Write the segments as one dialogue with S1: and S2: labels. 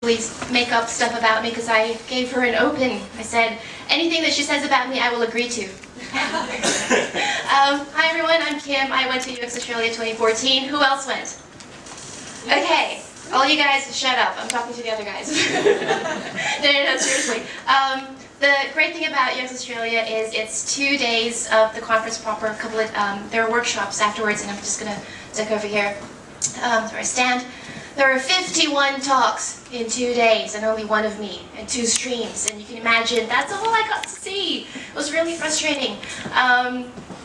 S1: make up stuff about me because I gave her an open. I said, anything that she says about me, I will agree to. Hi everyone, I'm Kim. I went to UX Australia 2014. Who else went? Okay, all you guys, shut up. I'm talking to the other guys. No, seriously. The great thing about UX Australia is it's 2 days of the conference proper. There are workshops afterwards, and I'm just going to duck over here where I stand. There were 51 talks in 2 days, and only one of me, and 2 streams. And you can imagine, that's all I got to see. It was really frustrating.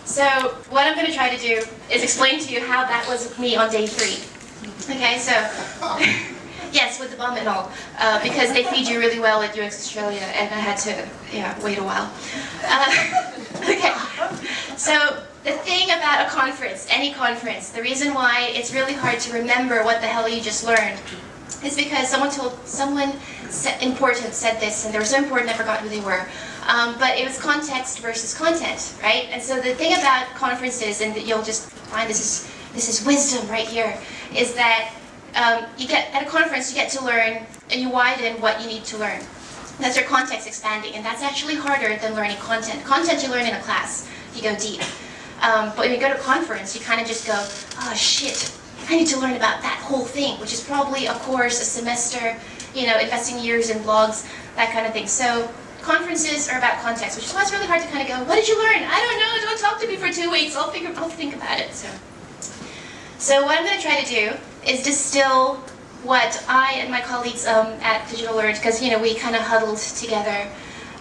S1: So what I'm going to try to do is explain to you how that was with me on day 3. Okay, so, yes, with the bum and all, because they feed you really well at UX Australia, and I had to, wait a while. Okay, so the thing about a conference, any conference, the reason why it's really hard to remember what the hell you just learned is because someone important said this, and they were so important I forgot who they were. But it was context versus content, right? And so the thing about conferences, and you'll just find this is wisdom right here, is that at a conference you get to learn and you widen what you need to learn. That's your context expanding, and that's actually harder than learning content. Content you learn in a class, you go deep. But when you go to a conference, you kind of just go, oh shit, I need to learn about that whole thing, which is probably a course, a semester, investing years in blogs, that kind of thing. So conferences are about context, which is why it's really hard to kind of go, what did you learn? I don't know, don't talk to me for 2 weeks, I'll think about it. So what I'm going to try to do is distill what I and my colleagues at Digital Learn, because we kind of huddled together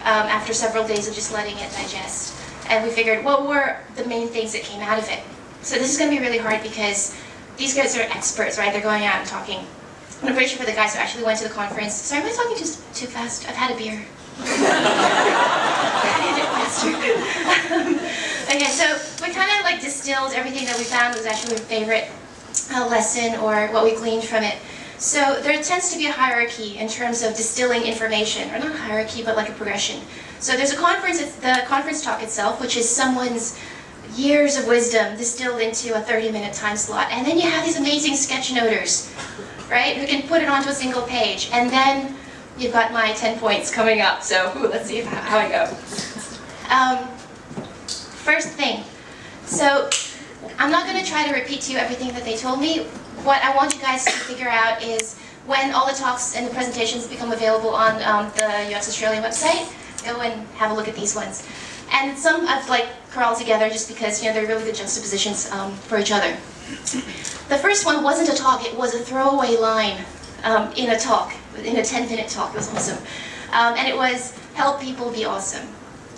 S1: after several days of just letting it digest. And we figured, what were the main things that came out of it? So this is going to be really hard because these guys are experts, right? They're going out and talking. And I'm pretty sure for the guys who actually went to the conference, sorry, am I talking just too fast? I've had a beer. Okay, so we kind of like distilled everything that we found was actually our favorite lesson or what we gleaned from it. So there tends to be a hierarchy in terms of distilling information, or not a hierarchy, but like a progression. So there's a conference, it's the conference talk itself, which is someone's years of wisdom distilled into a 30-minute time slot. And then you have these amazing sketchnoters, right, who can put it onto a single page. And then you've got my 10 points coming up, so let's see how I go. First thing, so I'm not going to try to repeat to you everything that they told me. What I want you guys to figure out is when all the talks and the presentations become available on the UX Australia website, go and have a look at these ones. And some I've crawled together just because they're really good juxtapositions for each other. The first one wasn't a talk, it was a throwaway line in a talk, in a 10-minute talk. It was awesome. And it was, help people be awesome.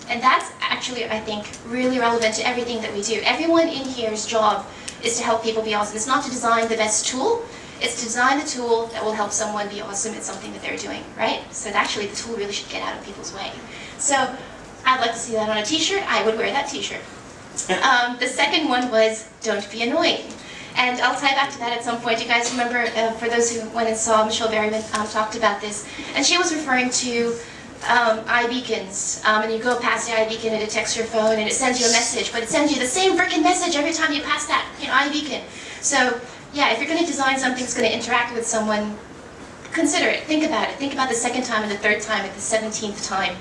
S1: And that's actually, I think, really relevant to everything that we do. Everyone in here's job is to help people be awesome. It's not to design the best tool, it's to design a tool that will help someone be awesome at something that they're doing, right? So actually the tool really should get out of people's way. So I'd like to see that on a t-shirt. I would wear that t-shirt. The second one was, don't be annoying. And I'll tie back to that at some point. You guys remember, for those who went and saw, Michelle Berryman talked about this. And she was referring to iBeacons. And you go past the iBeacon and it detects your phone and it sends you a message, but it sends you the same freaking message every time you pass that iBeacon. So yeah, if you're going to design something that's going to interact with someone, consider it. Think about it. Think about the second time and the third time and the 17th time.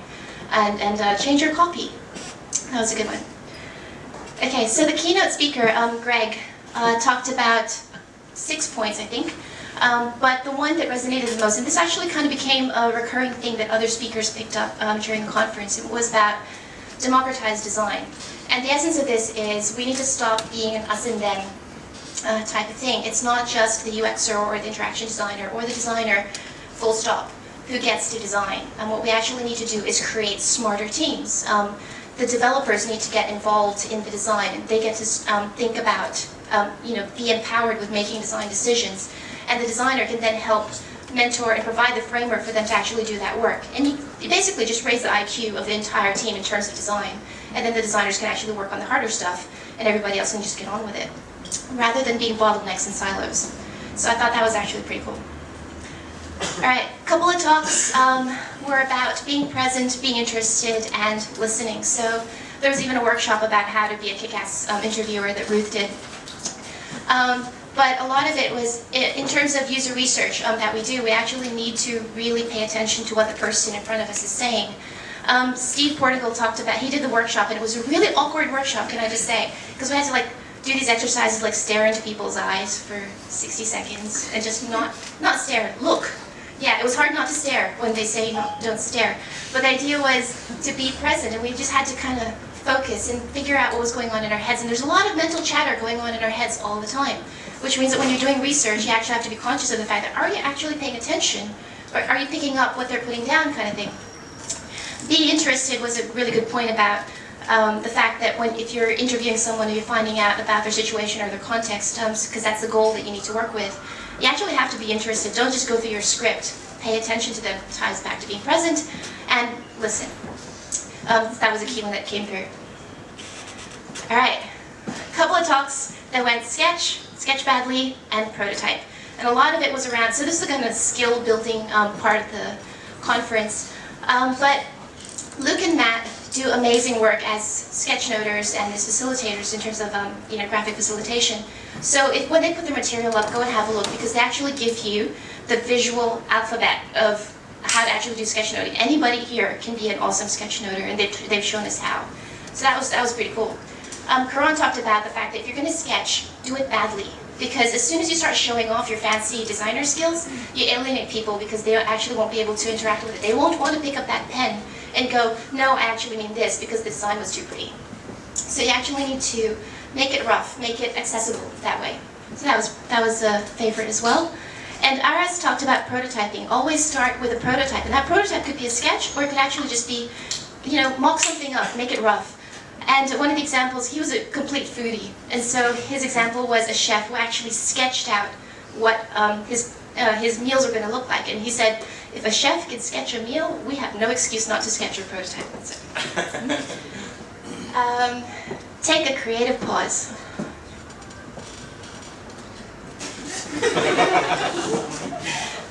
S1: And change your copy. That was a good one. Okay, so the keynote speaker, Greg, talked about 6 points, I think. But the one that resonated the most, and this actually kind of became a recurring thing that other speakers picked up during the conference, it was about democratize design. And the essence of this is we need to stop being an us and them type of thing. It's not just the UXer or the interaction designer or the designer, full stop, who gets to design. And what we actually need to do is create smarter teams. The developers need to get involved in the design, and they get to think about, be empowered with making design decisions. And the designer can then help mentor and provide the framework for them to actually do that work. And you basically just raise the IQ of the entire team in terms of design. And then the designers can actually work on the harder stuff, and everybody else can just get on with it, rather than being bottlenecks and silos. So I thought that was actually pretty cool. All right, a couple of talks were about being present, being interested, and listening. So there was even a workshop about how to be a kick-ass interviewer that Ruth did. But a lot of it was, in terms of user research that we do, we actually need to really pay attention to what the person in front of us is saying. Steve Portigal talked about, he did the workshop, and it was a really awkward workshop, can I just say, because we had to do these exercises, stare into people's eyes for 60 seconds, and just not stare, look. Yeah, it was hard not to stare when they say don't stare. But the idea was to be present, and we just had to kind of focus and figure out what was going on in our heads. And there's a lot of mental chatter going on in our heads all the time, which means that when you're doing research, you actually have to be conscious of the fact that, are you actually paying attention? Or are you picking up what they're putting down, kind of thing? Be interested was a really good point about the fact that if you're interviewing someone or you're finding out about their situation or their context, because that's the goal that you need to work with, you actually have to be interested. Don't just go through your script. Pay attention to them. It ties back to being present and listen. That was a key one that came through. All right, a couple of talks that went sketch badly, and prototype. And a lot of it was around, so this is the kind of skill building part of the conference. But Luke and Matt do amazing work as sketchnoters and as facilitators in terms of graphic facilitation. So when they put their material up, go and have a look, because they actually give you the visual alphabet of how to actually do sketchnoting. Anybody here can be an awesome sketchnoter, and they've shown us how. So that was pretty cool. Karan talked about the fact that if you're going to sketch, do it badly. Because as soon as you start showing off your fancy designer skills, you alienate people, because they actually won't be able to interact with it. They won't want to pick up that pen and go, no, I actually mean this, because the design was too pretty. So you actually need to make it rough, make it accessible that way. So that was a favorite as well. And RS talked about prototyping. Always start with a prototype. And that prototype could be a sketch, or it could actually just be, mock something up, make it rough. And one of the examples, he was a complete foodie. And so his example was a chef who actually sketched out what his meals were going to look like. And he said, if a chef can sketch a meal, we have no excuse not to sketch a prototype. So, take a creative pause.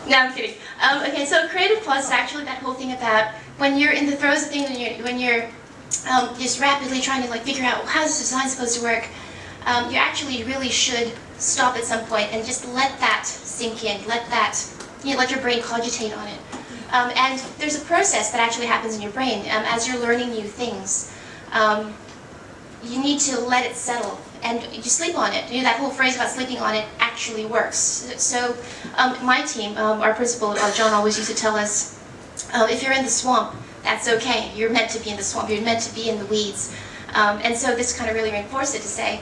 S1: No, I'm kidding. Okay, so creative pause is actually that whole thing about when you're in the throes of things, when you're just rapidly trying to figure out how this design is supposed to work, you actually really should stop at some point and just let that sink in. Let your brain cogitate on it. And there's a process that actually happens in your brain as you're learning new things. You need to let it settle, and you sleep on it. That whole phrase about sleeping on it actually works. So my team, our principal, John, always used to tell us, if you're in the swamp, that's okay. You're meant to be in the swamp. You're meant to be in the weeds. And so this kind of really reinforced it to say,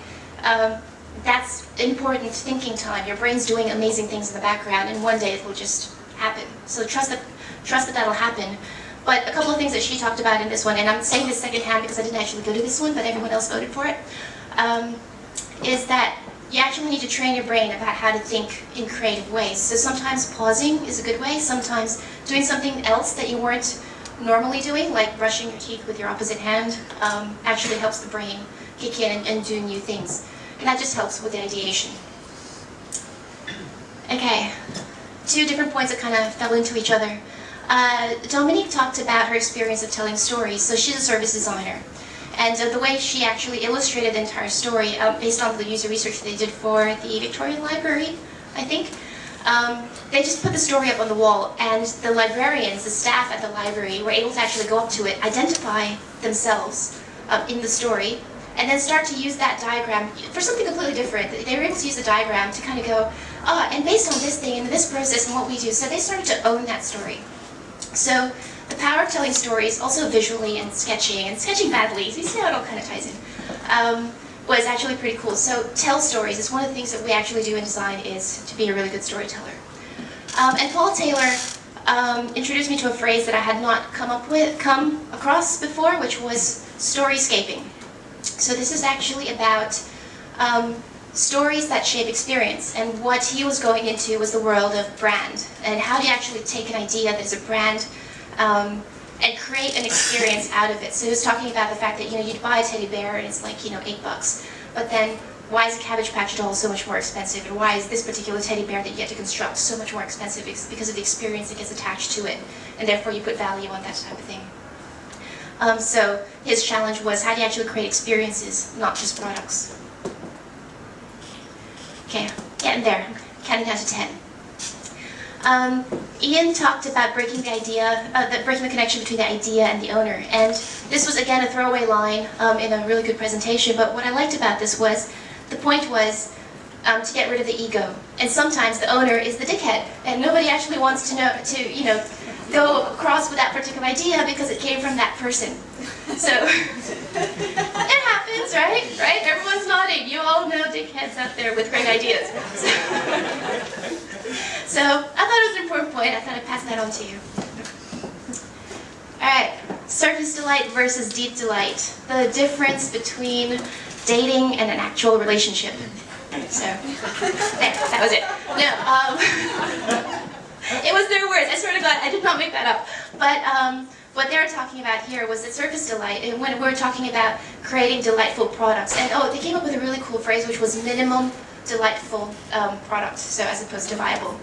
S1: that's important thinking time. Your brain's doing amazing things in the background, and one day it will just happen. So trust that that'll happen. But a couple of things that she talked about in this one, and I'm saying this secondhand because I didn't actually go to this one, but everyone else voted for it, is that you actually need to train your brain about how to think in creative ways. So sometimes pausing is a good way. Sometimes doing something else that you weren't normally doing, like brushing your teeth with your opposite hand, actually helps the brain kick in and do new things. And that just helps with the ideation. Okay, two different points that kind of fell into each other. Dominique talked about her experience of telling stories. So she's a service designer. And the way she actually illustrated the entire story, based on the user research they did for the Victorian Library, I think, they just put the story up on the wall, and the librarians, the staff at the library, were able to actually go up to it, identify themselves in the story, and then start to use that diagram for something completely different. They were able to use the diagram to kind of go, and based on this thing and this process and what we do, so they started to own that story. So the power of telling stories, also visually and sketching badly, so you see how it all kind of ties in, was actually pretty cool. So tell stories is one of the things that we actually do in design, is to be a really good storyteller. And Paul Taylor introduced me to a phrase that I had not come across before, which was storyscaping. So this is actually about stories that shape experience, and what he was going into was the world of brand, and how do you actually take an idea that is a brand and create an experience out of it. So he was talking about the fact that you'd buy a teddy bear and it's like $8, but then why is a Cabbage Patch doll so much more expensive, and why is this particular teddy bear that you get to construct so much more expensive? It's because of the experience that gets attached to it, and therefore you put value on that type of thing. So his challenge was, how do you actually create experiences, not just products? Okay, Getting there, counting down to 10. Ian talked about breaking breaking the connection between the idea and the owner. And this was, again, a throwaway line in a really good presentation. But what I liked about this was, the point was to get rid of the ego. And sometimes the owner is the dickhead. And nobody actually wants to go across with that particular idea because it came from that person. So, it happens, right? Right? Everyone's nodding. You all know dickheads out there with great ideas. So I thought it was an important point. I thought I'd pass that on to you. Alright, surface delight versus deep delight. The difference between dating and an actual relationship. So, there, that was it. No, it was their words. I swear to God, I did not make that up. But what they were talking about here was that surface delight, and when we were talking about creating delightful products. And they came up with a really cool phrase, which was minimum delightful product, so as opposed to viable.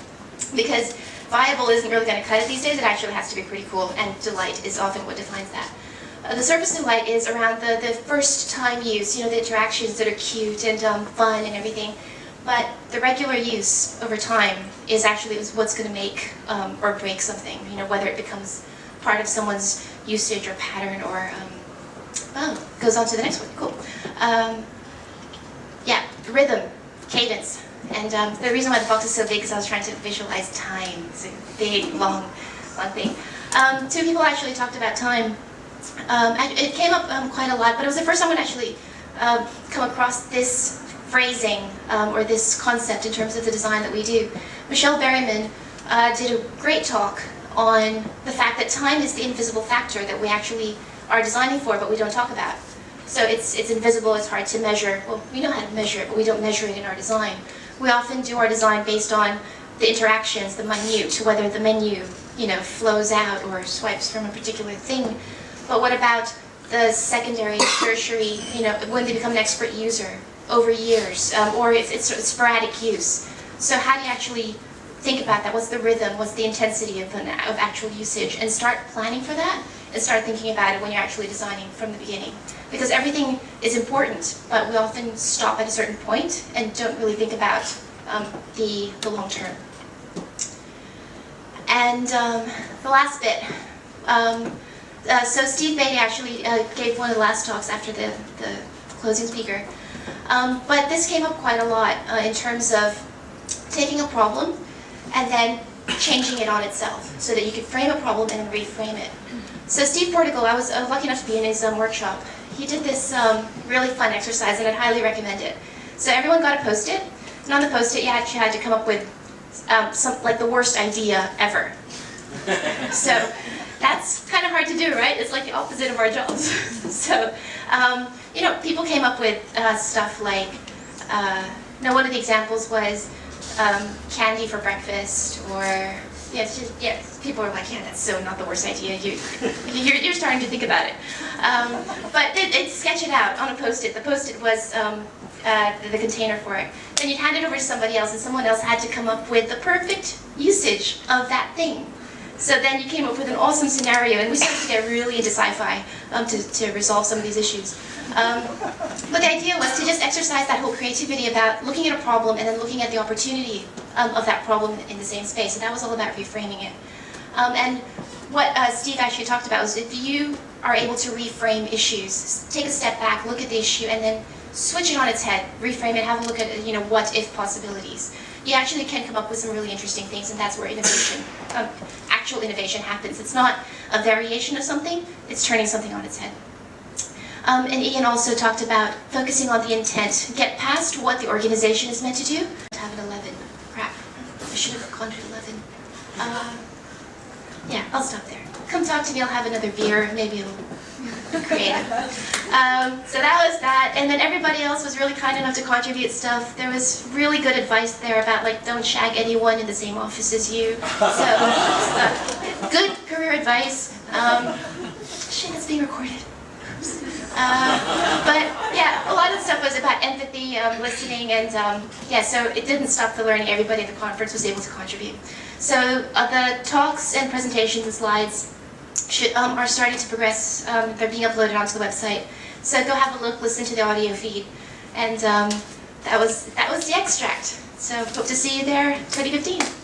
S1: Because viable isn't really going to cut it these days, it actually has to be pretty cool, and delight is often what defines that. The surface delight is around the first time use, the interactions that are cute and fun and everything. But the regular use over time is actually what's going to make or break something, whether it becomes part of someone's usage or pattern or, goes on to the next one, cool. Yeah, rhythm, cadence. And the reason why the box is so big is I was trying to visualize time. It's a big, long thing. Two people actually talked about time. It came up quite a lot, but it was the first time I'd actually come across this phrasing or this concept in terms of the design that we do. Michelle Berryman did a great talk on the fact that time is the invisible factor that we actually are designing for, but we don't talk about. So it's invisible, it's hard to measure. Well, we know how to measure it, but we don't measure it in our design. We often do our design based on the interactions, the minute, whether the menu, flows out or swipes from a particular thing. But what about the secondary, tertiary, when they become an expert user over years, or it's sporadic use? So how do you actually think about that? What's the rhythm? What's the intensity of actual usage? And start planning for that, and start thinking about it when you're actually designing from the beginning. Because everything is important, but we often stop at a certain point and don't really think about the long term. And the last bit. So Steve Beatty actually gave one of the last talks after the closing speaker. But this came up quite a lot in terms of taking a problem and then changing it on itself so that you could frame a problem and then reframe it. So Steve Portigal, I was lucky enough to be in his workshop. He did this really fun exercise, and I'd highly recommend it. So everyone got a Post-it, and on the Post-it you actually had to come up with like the worst idea ever. So that's kind of hard to do, right? It's like the opposite of our jobs. So, people came up with stuff like, one of the examples was candy for breakfast, or people were like, yeah, that's so not the worst idea. You're starting to think about it. But they'd sketch it out on a Post-it. The Post-it was the container for it. Then you'd hand it over to somebody else, and someone else had to come up with the perfect usage of that thing. So then you came up with an awesome scenario, and we started to get really into sci-fi to resolve some of these issues. But the idea was to just exercise that whole creativity about looking at a problem and then looking at the opportunity of that problem in the same space. And that was all about reframing it. And what Steve actually talked about was if you are able to reframe issues, take a step back, look at the issue, and then switch it on its head, reframe it, have a look at what-if possibilities. You actually can come up with some really interesting things, and that's where innovation, actual innovation happens. It's not a variation of something, it's turning something on its head. And Ian also talked about focusing on the intent. Get past what the organization is meant to do. Have an 11. Crap. I should have gone to 11. Yeah, I'll stop there. Come talk to me, I'll have another beer. Maybe it'll create. So that was that. And then everybody else was really kind enough to contribute stuff. There was really good advice there about, like, don't shag anyone in the same office as you. So, good career advice. Shit, it's being recorded. But yeah, a lot of stuff was about empathy, listening, and so it didn't stop the learning. Everybody at the conference was able to contribute. So the talks and presentations and slides are starting to progress. They're being uploaded onto the website. So go have a look, listen to the audio feed, and that was the extract. So hope to see you there 2015.